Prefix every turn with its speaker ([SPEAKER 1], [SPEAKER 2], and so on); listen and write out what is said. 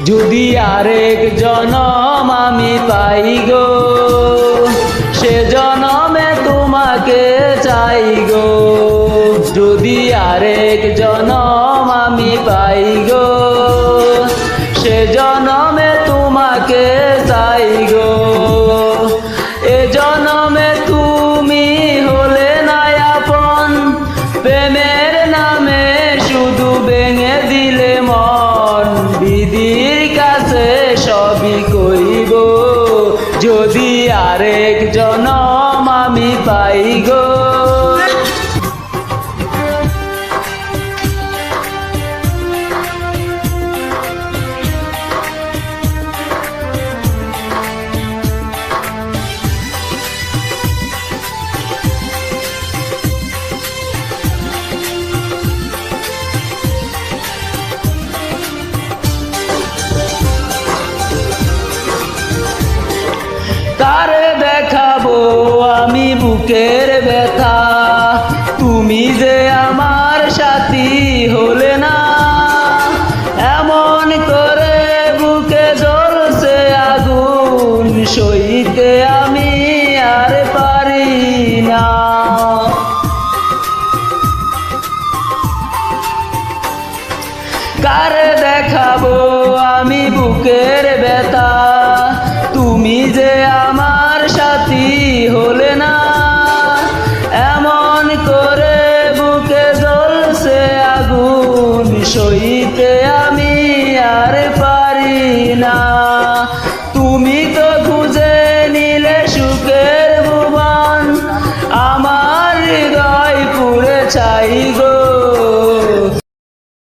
[SPEAKER 1] যদি আরেক জনম আমি পাই গো, সে জনমে তোমাকে চাই গো। যদি আরেক জনম আমি পাই গো, সে জনমে তোমাকে চাই গো। এ জনমে তুমি হলে না আপন, প্রেমের নামে শুধু ভেঙে দিলে মন। বিধির কাছে সবই কইব, যদি আরেক জনম আমি পাই গো। কারে দেখাবো আমি বুকের ব্যথা, তুমি যে আমার সাথী হলে না। এমন করে বুকে জ্বলছে আগুন, সইতে আমি আর পারি না। কারে দেখাবো আমি বুকের ব্যথা, তুমি যে আমার সাথী হলে না। এমন করে বুকে জ্বলছে আগুন, সইতে আমি আর পারি না। তুমি তো খুঁজে নিলে সুখের ভুবন, আমার হৃদয় পুড়ে ছাই গো।